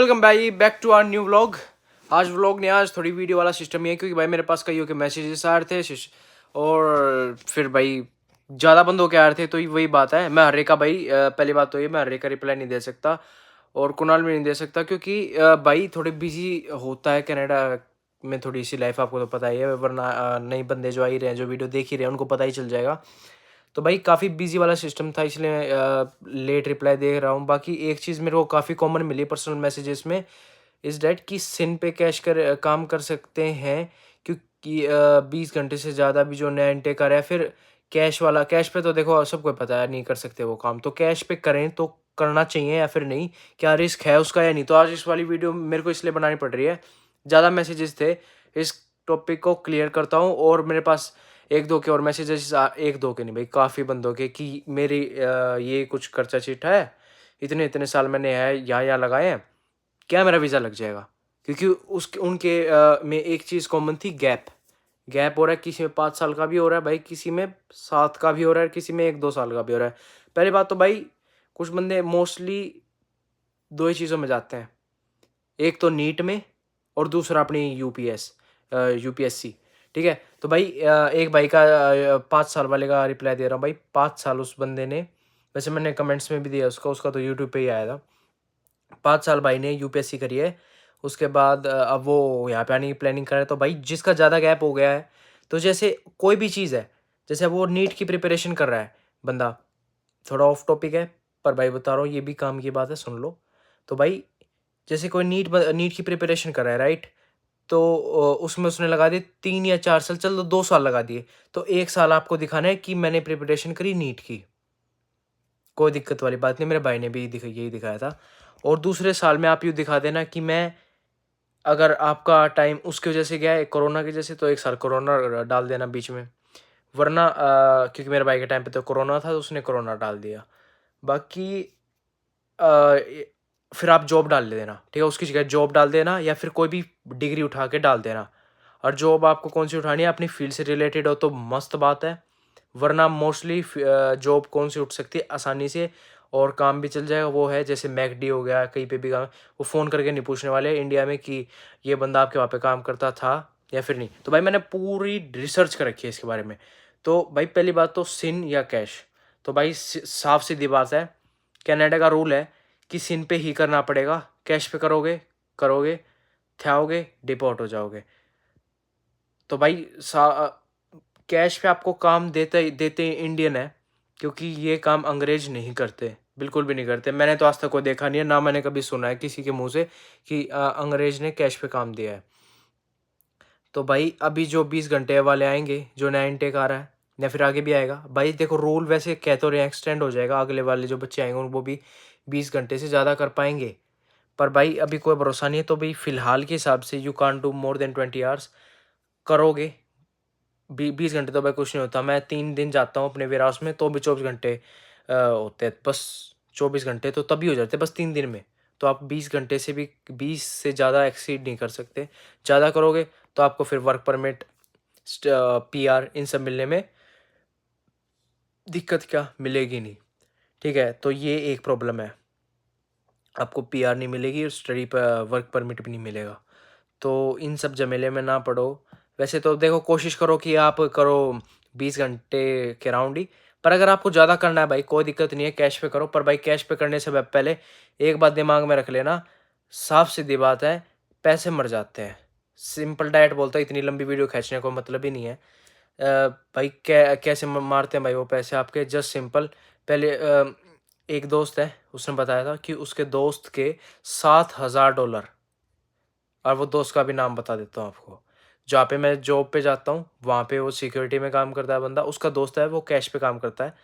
Welcome भाई back to our new vlog. आज vlog नहीं, आज थोड़ी वीडियो वाला सिस्टम ये है क्योंकि भाई मेरे पास कईयों के मैसेजेस आ रहे थे और फिर भाई ज़्यादा बंद होके आ रहे थे, तो वही बात है। मैं हर्रे का भाई पहली बात तो ये, मैं हर्रे का रिप्लाई नहीं दे सकता और कुणाल में नहीं दे सकता क्योंकि भाई थोड़े बिजी होता है कनाडा में, थोड़ी सी लाइफ आपको तो पता ही है, वरना नए बंदे जो आ ही रहे हैं, जो वीडियो देख ही रहे हैं, उनको पता ही चल जाएगा। तो भाई काफ़ी बिजी वाला सिस्टम था, इसलिए लेट रिप्लाई दे रहा हूँ। बाकी एक चीज़ मेरे को काफ़ी कॉमन मिली पर्सनल मैसेजेस में, इज़ डैट कि सिन पे कैश कर काम कर सकते हैं, क्योंकि 20 घंटे से ज़्यादा भी जो नया इनटेक आ रहा है। फिर कैश वाला, कैश पे तो देखो सबको पता है नहीं कर सकते वो काम, तो कैश पे करें तो करना चाहिए या फिर नहीं, क्या रिस्क है उसका या नहीं। तो आज इस वाली वीडियो मेरे को इसलिए बनानी पड़ रही है, ज़्यादा मैसेजेस थे, इस टॉपिक को क्लियर करता हूँ। और मेरे पास एक दो के और मैसेजेस, एक दो के नहीं भाई, काफ़ी बंदों के, कि मेरी ये कुछ खर्चा चिट्ठा है, इतने इतने साल मैंने है यहाँ लगाए हैं, क्या मेरा वीज़ा लग जाएगा। क्योंकि उसके उनके में एक चीज़ कॉमन थी, गैप। गैप हो रहा है, किसी में 5 साल का भी हो रहा है भाई, किसी में 7 का भी हो रहा है, किसी में 1-2 साल का भी हो रहा है। पहली बात तो भाई कुछ बंदे मोस्टली दो ही चीज़ों में जाते हैं, एक तो नीट में और दूसरा अपनी यूपीएससी। ठीक है, तो भाई एक भाई का 5 साल वाले का रिप्लाई दे रहा हूँ भाई। 5 साल उस बंदे ने, वैसे मैंने कमेंट्स में भी दिया उसका तो यूट्यूब पे ही आया था। 5 साल भाई ने यूपीएससी करी है, उसके बाद अब वो यहाँ पे आने की प्लानिंग कर रहा है। तो भाई जिसका ज़्यादा गैप हो गया है, तो जैसे कोई भी चीज़ है, जैसे वो नीट की प्रिपरेशन कर रहा है बंदा, थोड़ा ऑफ टॉपिक है पर भाई बता रहा हूँ, ये भी काम की बात है, सुन लो। तो भाई जैसे कोई नीट की प्रिपरेशन कर रहा है, राइट, तो उसमें उसने लगा दिए 3 या 4 साल, चलो 2 साल लगा दिए, तो 1 साल आपको दिखाना है कि मैंने प्रिपरेशन करी नीट की, कोई दिक्कत वाली बात नहीं। मेरे भाई ने भी यही दिखाया था। और दूसरे साल में आप यूँ दिखा देना कि मैं, अगर आपका टाइम उसकी वजह से गया है कोरोना की वजह से, तो 1 साल कोरोना डाल देना बीच में, वरना क्योंकि मेरे भाई के टाइम पे तो कोरोना था, तो उसने कोरोना डाल दिया। बाकी फिर आप जॉब डाल देना, ठीक है, उसकी जगह जॉब डाल देना, या फिर कोई भी डिग्री उठा के डाल देना। और जॉब आपको कौन सी उठानी है, अपनी फील्ड से रिलेटेड हो तो मस्त बात है, वरना मोस्टली जॉब कौन सी उठ सकती है आसानी से और काम भी चल जाएगा, वो है जैसे मैकडी हो गया, कहीं पे भी काम, वो फ़ोन करके नहीं पूछने वाले इंडिया में कि ये बंदा आपके वहाँ पे काम करता था या फिर नहीं। तो भाई मैंने पूरी रिसर्च कर रखी है इसके बारे में। तो भाई पहली बात तो सिन या कैश, तो भाई साफ सीधी बात है, कनाडा का रूल है कि सिन पे ही करना पड़ेगा। कैश पे करोगे करोगे थे डिपोर्ट हो जाओगे। तो भाई कैश पे आपको काम देते देते इंडियन है, क्योंकि ये काम अंग्रेज नहीं करते, बिल्कुल भी नहीं करते। मैंने तो आज तक कोई देखा नहीं है, ना मैंने कभी सुना है किसी के मुंह से कि अंग्रेज ने कैश पे काम दिया है। तो भाई अभी जो 20 घंटे वाले आएंगे, जो नया इनटेक आ रहा है या फिर आगे भी आएगा, भाई देखो रूल वैसे कह तो रहे एक्सटेंड हो जाएगा, अगले वाले जो बच्चे आएंगे वो भी 20 घंटे से ज़्यादा कर पाएंगे। पर भाई अभी कोई भरोसा नहीं है, तो भाई फिलहाल के हिसाब से you can't do more than 20 hours. करोगे 20 घंटे तो भाई कुछ नहीं होता। मैं 3 दिन जाता हूँ अपने वेयर हाउस में, तो भी 24 घंटे होते हैं बस। 24 घंटे तो तभी हो जाते हैं बस 3 दिन में। तो आप 20 घंटे से भी, 20 से ज़्यादा एक्सीड नहीं कर सकते। ज़्यादा करोगे तो आपको फिर वर्क परमिट, पीआर, इन सब मिलने में दिक्कत क्या मिलेगी नहीं। ठीक है, तो ये एक प्रॉब्लम है, आपको पीआर नहीं मिलेगी और स्टडी पर वर्क परमिट भी नहीं मिलेगा। तो इन सब झमेले में ना पड़ो। वैसे तो देखो कोशिश करो कि आप करो 20 घंटे के राउंड ही, पर अगर आपको ज़्यादा करना है भाई कोई दिक्कत नहीं है, कैश पे करो। पर भाई कैश पे करने से पहले एक बात दिमाग में रख लेना, साफ सीधी बात है, पैसे मर जाते हैं। सिंपल डायट बोलता है, इतनी लंबी वीडियो खींचने को मतलब ही नहीं है। भाई कैसे मारते हैं भाई वो पैसे आपके, जस्ट सिंपल। पहले एक दोस्त है, उसने बताया था कि उसके दोस्त के $7,000, और वो दोस्त का भी नाम बता देता हूँ आपको, जहाँ पे मैं जॉब पे जाता हूँ वहाँ पे वो सिक्योरिटी में काम करता है बंदा, उसका दोस्त है वो कैश पे काम करता है।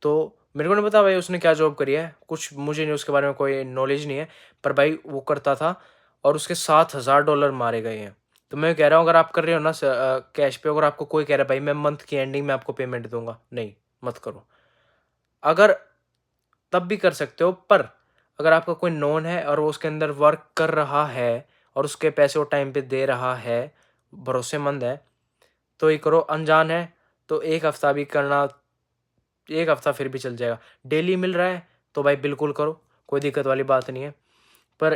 तो मेरे को नहीं पता भाई उसने क्या जॉब करी है, कुछ मुझे नहीं उसके बारे में कोई नॉलेज नहीं है, पर भाई वो करता था और उसके $7,000 मारे गए हैं। तो मैं कह रहा हूँ, अगर आप कर रहे हो ना कैश पे, अगर आपको कोई कह रहा है भाई मैं मंथ की एंडिंग में आपको पेमेंट दूंगा, नहीं, मत करो। अगर तब भी कर सकते हो, पर अगर आपका कोई नोन है और वो उसके अंदर वर्क कर रहा है और उसके पैसे वो टाइम पे दे रहा है, भरोसेमंद है, तो ये करो। अनजान है तो एक हफ्ता भी करना, एक हफ्ता फिर भी चल जाएगा। डेली मिल रहा है तो भाई बिल्कुल करो, कोई दिक्कत वाली बात नहीं है। पर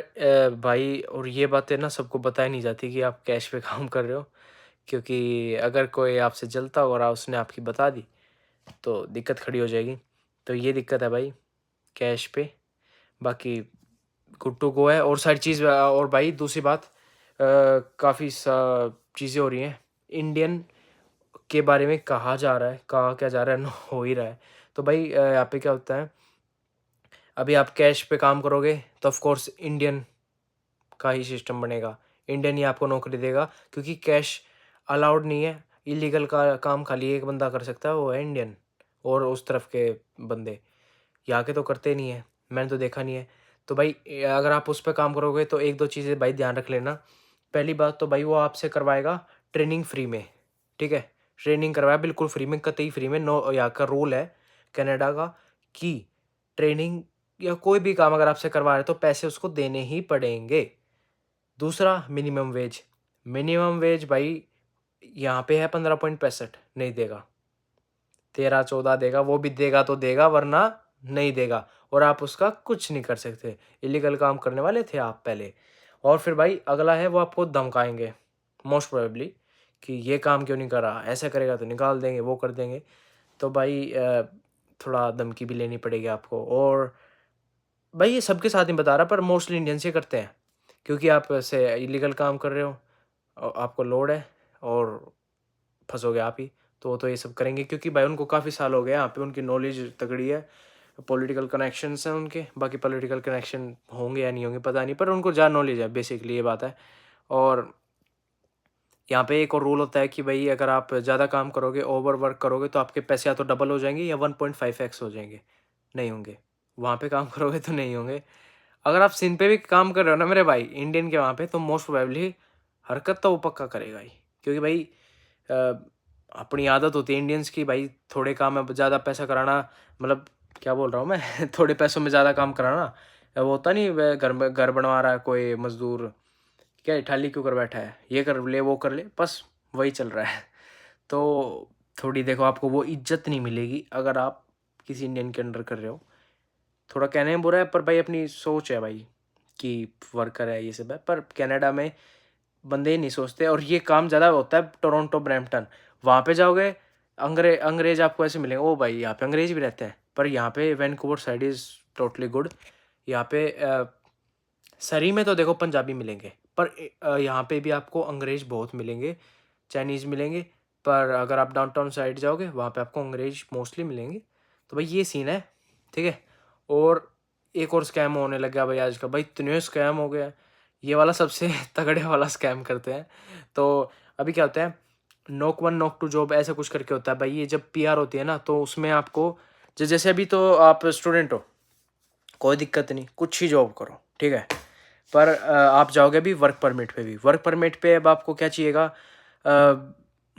भाई और ये बातें ना सबको बताई नहीं जाती कि आप कैश पे काम कर रहे हो, क्योंकि अगर कोई आपसे जलता हो और उसने आपकी बता दी तो दिक्कत खड़ी हो जाएगी। तो ये दिक्कत है भाई कैश पे। बाकी गुड टू गो है। और सारी चीज़ और भाई दूसरी बात, काफ़ी सा चीज़ें हो रही हैं इंडियन के बारे में, कहा जा रहा है, कहा क्या जा रहा है, हो ही रहा है। तो भाई यहाँ पे क्या होता है, अभी आप कैश पे काम करोगे तो ऑफ कोर्स इंडियन का ही सिस्टम बनेगा, इंडियन ही आपको नौकरी देगा, क्योंकि कैश अलाउड नहीं है। इलीगल का काम खाली एक बंदा कर सकता है, वो है इंडियन। और उस तरफ के बंदे यहाँ के तो करते नहीं है, मैंने तो देखा नहीं है। तो भाई अगर आप उस पर काम करोगे तो एक दो चीज़ें भाई ध्यान रख लेना। पहली बात तो भाई वो आपसे करवाएगा ट्रेनिंग फ्री में, ठीक है। ट्रेनिंग करवाया बिल्कुल फ्री में, कतई फ्री में। नो, यहाँ का रूल है कनाडा का कि ट्रेनिंग या कोई भी काम अगर आपसे करवा रहे हैं तो पैसे उसको देने ही पड़ेंगे। दूसरा, मिनिमम वेज भाई यहाँ पे है 15.65, नहीं देगा, 13-14 देगा, वो भी देगा तो देगा वरना नहीं देगा। और आप उसका कुछ नहीं कर सकते, इलीगल काम करने वाले थे आप पहले। और फिर भाई अगला है वो आपको धमकाएंगे मोस्ट प्रोबेबली कि ये काम क्यों नहीं करा, ऐसा करेगा तो निकाल देंगे, वो कर देंगे। तो भाई थोड़ा धमकी भी लेनी पड़ेगी आपको। और भाई ये सबके साथ नहीं बता रहा, पर मोस्टली इंडियंस ये करते हैं, क्योंकि आप ऐसे इलीगल काम कर रहे हो और आपको लोड है और फंसोगे आप ही। तो वो तो ये सब करेंगे, क्योंकि भाई उनको काफ़ी साल हो गए यहाँ पे, उनकी नॉलेज तगड़ी है, पॉलिटिकल कनेक्शंस हैं उनके। बाकी पॉलिटिकल कनेक्शन होंगे या नहीं होंगे पता नहीं, पर उनको ज़्यादा नॉलेज है, बेसिकली ये बात है। और यहाँ पे एक और रूल होता है कि भाई अगर आप ज़्यादा काम करोगे, ओवर वर्क करोगे, तो आपके पैसे या तो डबल हो जाएंगे या 1.5x हो जाएंगे, नहीं होंगे। वहाँ पे काम करोगे तो नहीं होंगे। अगर आप सिन पे भी काम कर रहे हो ना मेरे भाई, इंडियन के वहाँ पे, तो मोस्ट प्रोबेबली हरकत तो वो पक्का करेगा ही, क्योंकि भाई अपनी आदत होती है इंडियंस की भाई, थोड़े काम में ज़्यादा पैसा कराना, मतलब क्या बोल रहा हूँ मैं थोड़े पैसों में ज़्यादा काम कराना। वो होता नहीं, वह घर में घर बनवा रहा है कोई मजदूर, क्या इठाली क्यों कर बैठा है, ये कर ले वो कर ले, बस वही चल रहा है। तो थोड़ी देखो, आपको वो इज्जत नहीं मिलेगी अगर आप किसी इंडियन के अंडर कर रहे हो। थोड़ा कहने में बुरा है, पर भाई अपनी सोच है भाई कि वर्कर है ये सब है। पर कनाडा में बंदे ही नहीं सोचते, और ये काम ज़्यादा होता है टोरंटो ब्रैम्पटन। वहाँ पे जाओगे अंग्रेज आपको ऐसे मिलेंगे, ओ भाई यहाँ पे अंग्रेज भी रहते हैं। पर यहाँ पे Vancouver side is totally good. यहाँ पे सरी में तो देखो पंजाबी मिलेंगे, पर यहाँ पे भी आपको अंग्रेज बहुत मिलेंगे, चाइनीज़ मिलेंगे। पर अगर आप डाउनटाउन साइड जाओगे वहाँ पे आपको अंग्रेज मोस्टली मिलेंगे। तो भाई ये सीन है, ठीक है। और एक और स्कैम होने लग गया भाई आज का, भाई इतने स्कैम हो गया, ये वाला सबसे तगड़े वाला स्कैम करते हैं। तो अभी क्या होता है, नॉक 1 नॉक 2 जॉब ऐसा कुछ करके होता है भाई। ये जब पीआर होती है ना, तो उसमें आपको जैसे अभी तो आप स्टूडेंट हो, कोई दिक्कत नहीं, कुछ ही जॉब करो, ठीक है। पर आप जाओगे भी वर्क परमिट पे, भी वर्क परमिट पे अब आपको क्या चाहिएगा,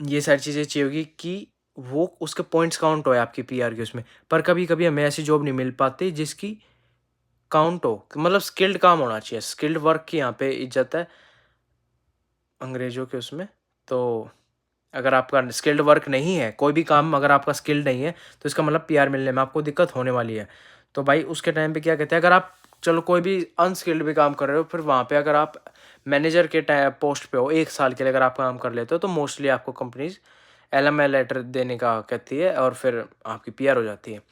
ये सारी चीज़ें चाहिए होगी कि वो उसके पॉइंट्स काउंट हो आपकी पीआर के उसमें। पर कभी कभी हमें ऐसी जॉब नहीं मिल पाती जिसकी काउंट हो, मतलब स्किल्ड काम होना चाहिए, स्किल्ड वर्क की यहाँ पे इज्जत है अंग्रेजों के उसमें। तो अगर आपका स्किल्ड वर्क नहीं है, कोई भी काम अगर आपका स्किल्ड नहीं है, तो इसका मतलब पीआर मिलने में आपको दिक्कत होने वाली है। तो भाई उसके टाइम पे क्या कहते हैं, अगर आप चलो कोई भी अनस्किल्ड भी काम कर रहे हो, फिर वहाँ पे अगर आप मैनेजर के पोस्ट पे हो 1 साल के लिए, अगर आप काम कर लेते हो, तो मोस्टली आपको कंपनीज LMI लेटर देने का कहती है, और फिर आपकी पीआर हो जाती है।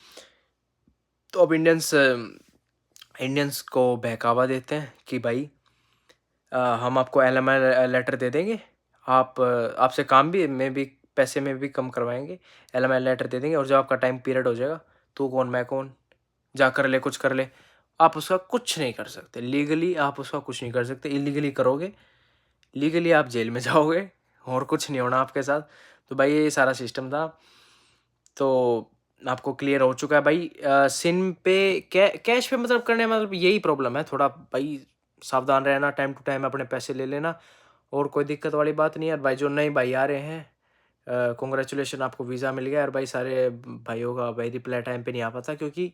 तो अब इंडियंस को बहकावा देते हैं कि भाई हम आपको LMI लेटर दे देंगे, आपसे काम भी में भी पैसे में भी कम करवाएंगे, LMI लेटर दे देंगे, और जब आपका टाइम पीरियड हो जाएगा, तू कौन मैं कौन, जा कर ले कुछ कर ले। आप उसका कुछ नहीं कर सकते, लीगली आप उसका कुछ नहीं कर सकते। इलीगली करोगे, लीगली आप जेल में जाओगे, और कुछ नहीं होना आपके साथ। तो भाई ये सारा सिस्टम था, तो आपको क्लियर हो चुका है भाई। सिम पे कैश पे मतलब करने में मतलब यही प्रॉब्लम है थोड़ा भाई, सावधान रहना, टाइम टू टाइम अपने पैसे ले लेना, और कोई दिक्कत वाली बात नहीं है। और भाई जो नए भाई आ रहे हैं, कॉन्ग्रेचुलेशन, आपको वीज़ा मिल गया। और भाई सारे भाइयों का भाई रिप्लाई टाइम पे नहीं आ पाता, क्योंकि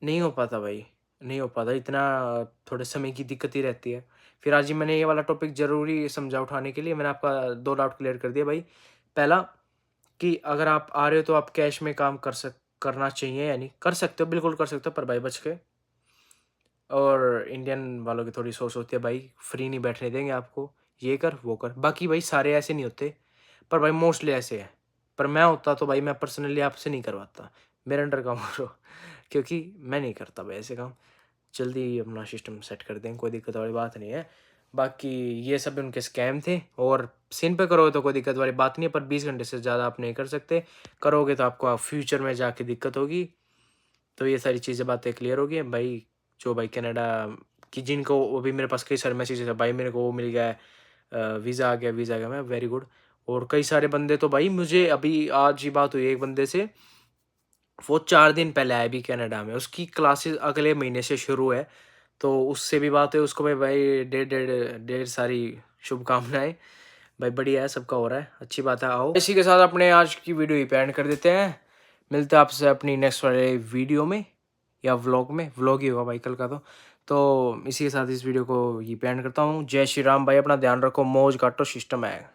नहीं हो पाता भाई, नहीं हो पाता इतना, थोड़े समय की दिक्कत ही रहती है। फिर आज ही मैंने ये वाला टॉपिक ज़रूरी समझा उठाने के लिए, मैंने आपका 2 डाउट क्लियर कर दिया भाई। पहला कि अगर आप आ रहे हो तो आप कैश में काम करना चाहिए, यानी कर सकते हो, बिल्कुल कर सकते हो, पर भाई बच के। और इंडियन वालों की थोड़ी सोच होती है भाई फ्री नहीं बैठने देंगे आपको, ये कर वो कर। बाकी भाई सारे ऐसे नहीं होते, पर भाई मोस्टली ऐसे है। पर मैं होता तो भाई मैं पर्सनली आपसे नहीं करवाता, मेरे अंडर काम करो क्योंकि मैं नहीं करता भाई ऐसे काम। जल्दी अपना सिस्टम सेट कर दें, कोई दिक्कत वाली बात नहीं है। बाकी ये सब उनके स्कैम थे, और सिन पे करोगे तो कोई दिक्कत वाली बात नहीं है, पर 20 घंटे से ज़्यादा आप नहीं कर सकते। करोगे तो आपको फ्यूचर में जाके दिक्कत होगी। तो ये सारी चीज़ें बातें क्लियर हो गई हैं भाई। जो भाई कनाडा की जिनको अभी मेरे पास कई सारे मैसेजेस है भाई, मेरे को वो मिल गया है, वीज़ा आ गया, वीज़ा आ गया, मैं वेरी गुड। और कई सारे बंदे तो भाई मुझे अभी आज ही बात हुई एक बंदे से, वो 4 दिन पहले आया अभी कनाडा में, उसकी क्लासेस अगले महीने से शुरू है। तो उससे भी बात हुई, उसको भी भाई ढेर सारी शुभकामनाएँ। भाई बढ़िया है, सबका हो रहा है, अच्छी बात है। आओ इसी के साथ अपने आज की वीडियो ही पे एंड कर देते हैं। मिलते हैं आपसे अपनी नेक्स्ट वाले वीडियो में या व्लॉग में, व्लॉग ही होगा भाई कल का तो इसी के साथ इस वीडियो को ये पे एंड करता हूँ। जय श्री राम भाई, अपना ध्यान रखो, मौज काटो, सिस्टम है।